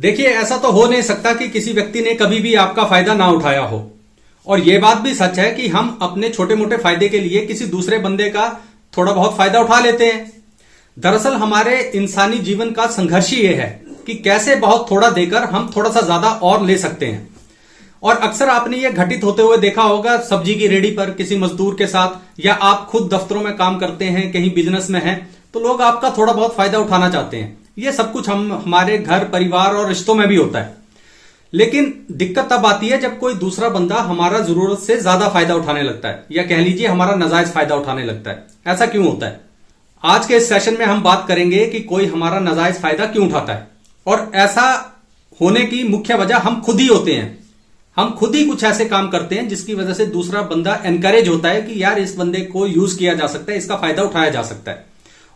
देखिए, ऐसा तो हो नहीं सकता कि किसी व्यक्ति ने कभी भी आपका फायदा ना उठाया हो। और यह बात भी सच है कि हम अपने छोटे मोटे फायदे के लिए किसी दूसरे बंदे का थोड़ा बहुत फायदा उठा लेते हैं। दरअसल हमारे इंसानी जीवन का संघर्ष ही यह है कि कैसे बहुत थोड़ा देकर हम थोड़ा सा ज्यादा और ले सकते हैं। और अक्सर आपने ये घटित होते हुए देखा होगा सब्जी की रेडी पर किसी मजदूर के साथ, या आप खुद दफ्तरों में काम करते हैं, कहीं बिजनेस में हैं, तो लोग आपका थोड़ा बहुत फायदा उठाना चाहते हैं। ये सब कुछ हमारे घर परिवार और रिश्तों में भी होता है। लेकिन दिक्कत तब आती है जब कोई दूसरा बंदा हमारा जरूरत से ज्यादा फायदा उठाने लगता है, या कह लीजिए हमारा नाजायज फायदा उठाने लगता है। ऐसा क्यों होता है? आज के इस सेशन में हम बात करेंगे कि कोई हमारा नाजायज फायदा क्यों उठाता है, और ऐसा होने की मुख्य वजह हम खुद ही होते हैं। हम खुद ही कुछ ऐसे काम करते हैं जिसकी वजह से दूसरा बंदा एनकरेज होता है कि यार इस बंदे को यूज किया जा सकता है, इसका फायदा उठाया जा सकता है।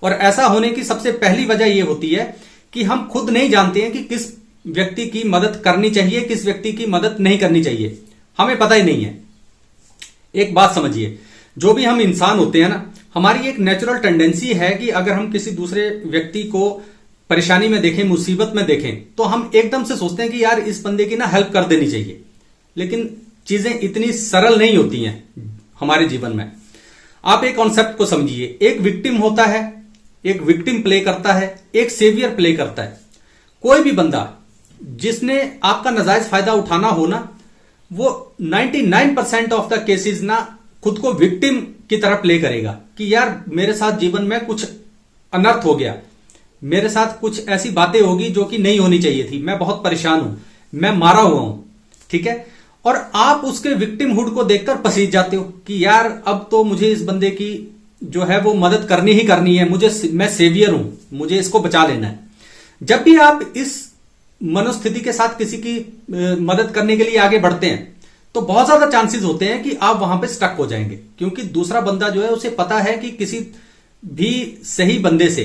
और ऐसा होने की सबसे पहली वजह यह होती है कि हम खुद नहीं जानते हैं कि किस व्यक्ति की मदद करनी चाहिए, किस व्यक्ति की मदद नहीं करनी चाहिए। हमें पता ही नहीं है। एक बात समझिए, जो भी हम इंसान होते हैं ना, हमारी एक नेचुरल टेंडेंसी है कि अगर हम किसी दूसरे व्यक्ति को परेशानी में देखें, मुसीबत में देखें, तो हम एकदम से सोचते हैं कि यार इस बंदे की ना हेल्प कर देनी चाहिए। लेकिन चीजें इतनी सरल नहीं होती हैं हमारे जीवन में। आप एक कॉन्सेप्ट को समझिए, एक विक्टिम होता है, एक विक्टिम प्ले करता है, एक सेवियर प्ले करता है। कोई भी बंदा जिसने आपका नाजायज फायदा उठाना हो ना, वो 99% ऑफ द केसेस ना खुद को विक्टिम की तरह प्ले करेगा कि यार मेरे साथ जीवन में कुछ अनर्थ हो गया, मेरे साथ कुछ ऐसी बातें होगी जो कि नहीं होनी चाहिए थी, मैं बहुत परेशान हूं, मैं मारा हुआ हूं। ठीक है? और आप उसके विक्टिमहुड को देखकर पसीज जाते हो कि यार अब तो मुझे इस बंदे की जो है वो मदद करनी ही करनी है, मैं सेवियर हूं, मुझे इसको बचा लेना है। जब भी आप इस मनोस्थिति के साथ किसी की मदद करने के लिए आगे बढ़ते हैं, तो बहुत ज्यादा चांसेस होते हैं कि आप वहां पे स्टक हो जाएंगे, क्योंकि दूसरा बंदा जो है उसे पता है कि किसी भी सही बंदे से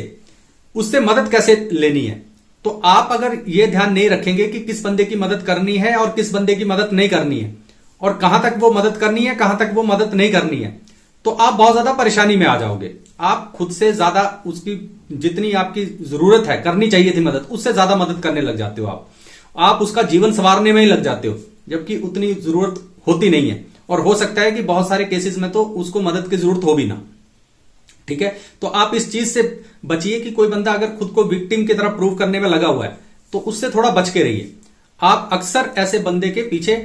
उससे मदद कैसे लेनी है। तो आप अगर ये ध्यान नहीं रखेंगे कि किस बंदे की मदद करनी है और किस बंदे की मदद नहीं करनी है, और कहां तक वो मदद करनी है, कहां तक वो मदद नहीं करनी है, तो आप बहुत ज्यादा परेशानी में आ जाओगे। आप खुद से ज्यादा उसकी जितनी आपकी जरूरत है, करनी चाहिए थी मदद, उससे ज्यादा मदद करने लग जाते हो। आप उसका जीवन संवारने में ही लग जाते हो, जबकि उतनी जरूरत होती नहीं है। और हो सकता है कि बहुत सारे केसेस में तो उसको मदद की जरूरत हो भी ना। ठीक है? तो आप इस चीज से बचिए कि कोई बंदा अगर खुद को विक्टिम की तरफ प्रूव करने में लगा हुआ है, तो उससे थोड़ा बच के रहिए। आप अक्सर ऐसे बंदे के पीछे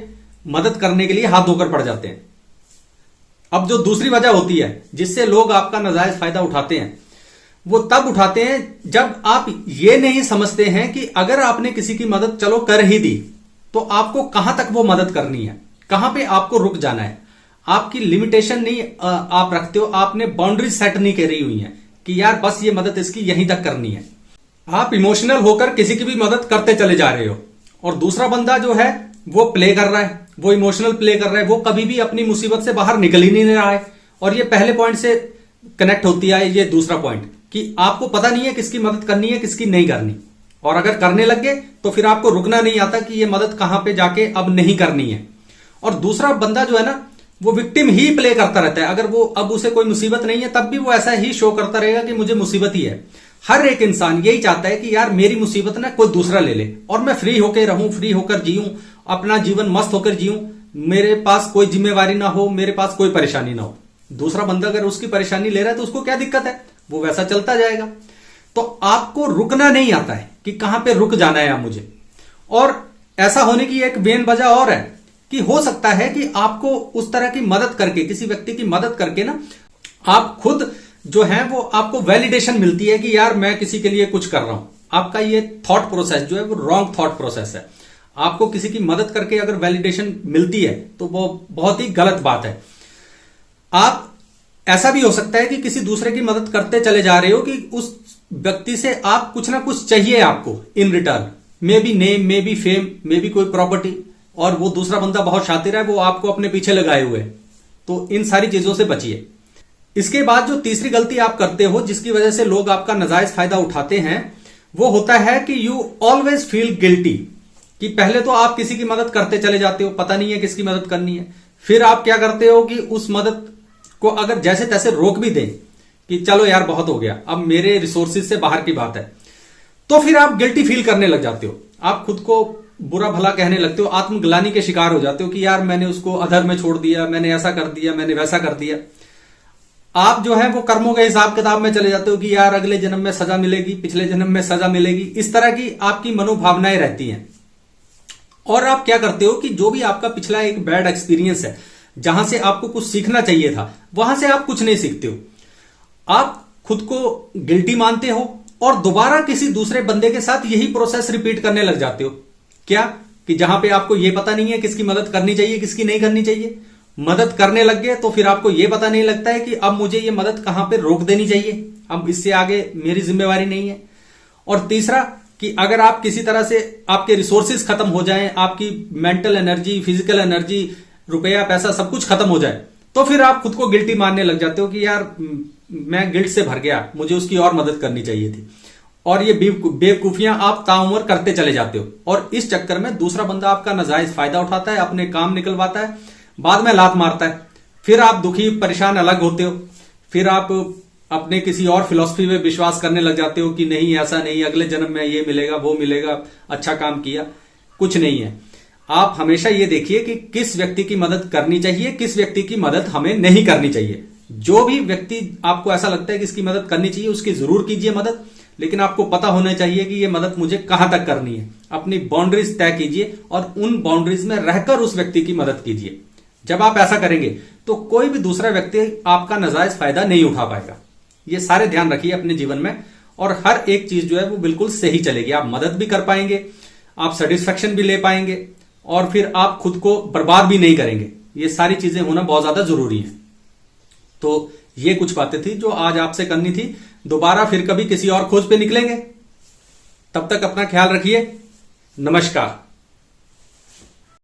मदद करने के लिए हाथ धोकर पड़ जाते हैं। अब जो दूसरी वजह होती है जिससे लोग आपका नाजायज फायदा उठाते हैं, वो तब उठाते हैं जब आप ये नहीं समझते हैं कि अगर आपने किसी की मदद चलो कर ही दी, तो आपको कहां तक वो मदद करनी है, कहां पे आपको रुक जाना है। आपकी लिमिटेशन नहीं आप रखते हो, आपने बाउंड्री सेट नहीं करी हुई है कि यार बस ये मदद इसकी यहीं तक करनी है। आप इमोशनल होकर किसी की भी मदद करते चले जा रहे हो, और दूसरा बंदा जो है वो प्ले कर रहा है, वो इमोशनल प्ले कर रहा है, वो कभी भी अपनी मुसीबत से बाहर निकल ही नहीं रहा है। और ये पहले पॉइंट से कनेक्ट होती है ये दूसरा पॉइंट, कि आपको पता नहीं है किसकी मदद करनी है, किसकी नहीं करनी। और अगर करने लग गए तो फिर आपको रुकना नहीं आता कि ये मदद कहां पे जाके अब नहीं करनी है। और दूसरा बंदा जो है ना, वो विक्टिम ही प्ले करता रहता है। अगर वो अब उसे कोई मुसीबत नहीं है, तब भी वो ऐसा ही शो करता रहेगा कि मुझे मुसीबत ही है। हर एक इंसान यही चाहता है कि यार मेरी मुसीबत ना कोई दूसरा ले ले, और मैं फ्री होकर रहूं, फ्री होकर जीऊं, अपना जीवन मस्त होकर जीऊं, मेरे पास कोई जिम्मेवारी ना हो, मेरे पास कोई परेशानी ना हो। दूसरा बंदा अगर उसकी परेशानी ले रहा है तो उसको क्या दिक्कत है, वो वैसा चलता जाएगा। तो आपको रुकना नहीं आता है कि कहां पे रुक जाना है मुझे। और ऐसा होने की एक मेन वजह और है कि हो सकता है कि आपको उस तरह की मदद करके, किसी व्यक्ति की मदद करके ना, आप खुद जो है वो आपको वैलिडेशन मिलती है कि यार मैं किसी के लिए कुछ कर रहा हूं। आपका ये थॉट प्रोसेस जो है वो रॉन्ग थॉट प्रोसेस है। आपको किसी की मदद करके अगर वैलिडेशन मिलती है तो वो बहुत ही गलत बात है। आप ऐसा भी हो सकता है कि किसी दूसरे की मदद करते चले जा रहे हो कि उस व्यक्ति से आप कुछ ना कुछ चाहिए आपको in return, may be name, may be fame, may be कोई प्रॉपर्टी, और वो दूसरा बंदा बहुत शातिर है, वो आपको अपने पीछे लगाए हुए है। तो इन सारी चीजों से बचिए। इसके बाद जो तीसरी गलती आप करते हो जिसकी वजह से लोग आपका नाजायज फायदा उठाते हैं, वो होता है कि यू ऑलवेज फील गिल्टी। कि पहले तो आप किसी की मदद करते चले जाते हो, पता नहीं है किसकी मदद करनी है, फिर आप क्या करते हो कि उस मदद को अगर जैसे तैसे रोक भी दें कि चलो यार बहुत हो गया, अब मेरे रिसोर्सेज से बाहर की बात है, तो फिर आप गिल्टी फील करने लग जाते हो, आप खुद को बुरा भला कहने लगते हो, आत्मग्लानि के शिकार हो जाते हो कि यार मैंने उसको अधर में छोड़ दिया, मैंने ऐसा कर दिया, मैंने वैसा कर दिया। आप जो है वो कर्मों के हिसाब किताब में चले जाते हो कि यार अगले जन्म में सजा मिलेगी, पिछले जन्म में सजा मिलेगी, इस तरह की आपकी मनोभावनाएं रहती हैं। और आप क्या करते हो कि जो भी आपका पिछला एक बैड एक्सपीरियंस है, जहां से आपको कुछ सीखना चाहिए था, वहां से आप कुछ नहीं सीखते हो। आप खुद को गिल्टी मानते हो और दोबारा किसी दूसरे बंदे के साथ यही प्रोसेस रिपीट करने लग जाते हो। क्या कि जहां पे आपको यह पता नहीं है किसकी मदद करनी चाहिए, किसकी नहीं करनी चाहिए। मदद करने लग गए तो फिर आपको यह पता नहीं लगता है कि अब मुझे यह मदद कहां पे रोक देनी चाहिए, अब इससे आगे मेरी जिम्मेवारी नहीं है। और तीसरा कि अगर आप किसी तरह से आपके रिसोर्सेज खत्म हो जाएं, आपकी मेंटल एनर्जी, फिजिकल एनर्जी, रुपया पैसा सब कुछ खत्म हो जाए, तो फिर आप खुद को गिल्टी मानने लग जाते हो कि यार मैं गिल्ट से भर गया, मुझे उसकी और मदद करनी चाहिए थी। और ये बेवकूफियां आप ताउम्र करते चले जाते हो और इस चक्कर में दूसरा बंदा आपका नाजायज फायदा उठाता है, अपने काम निकलवाता है, बाद में लात मारता है। फिर आप दुखी परेशान अलग होते हो, फिर आप अपने किसी और फिलॉसफी में विश्वास करने लग जाते हो कि नहीं ऐसा नहीं, अगले जन्म में ये मिलेगा वो मिलेगा, अच्छा काम किया। कुछ नहीं है। आप हमेशा ये देखिए कि किस व्यक्ति की मदद करनी चाहिए, किस व्यक्ति की मदद हमें नहीं करनी चाहिए। जो भी व्यक्ति आपको ऐसा लगता है कि इसकी मदद करनी चाहिए, उसकी जरूर कीजिए मदद, लेकिन आपको पता होना चाहिए कि ये मदद मुझे कहां तक करनी है। अपनी बाउंड्रीज तय कीजिए और उन बाउंड्रीज में रहकर उस व्यक्ति की मदद कीजिए। जब आप ऐसा करेंगे तो कोई भी दूसरा व्यक्ति आपका नाजायज फायदा नहीं उठा पाएगा। ये सारे ध्यान रखिए अपने जीवन में और हर एक चीज जो है वो बिल्कुल सही चलेगी। आप मदद भी कर पाएंगे, आप सेटिस्फेक्शन भी ले पाएंगे और फिर आप खुद को बर्बाद भी नहीं करेंगे। ये सारी चीजें होना बहुत ज्यादा जरूरी है। तो ये कुछ बातें थी जो आज आपसे करनी थी। दोबारा फिर कभी किसी और खोज पे निकलेंगे। तब तक अपना ख्याल रखिए। नमस्कार।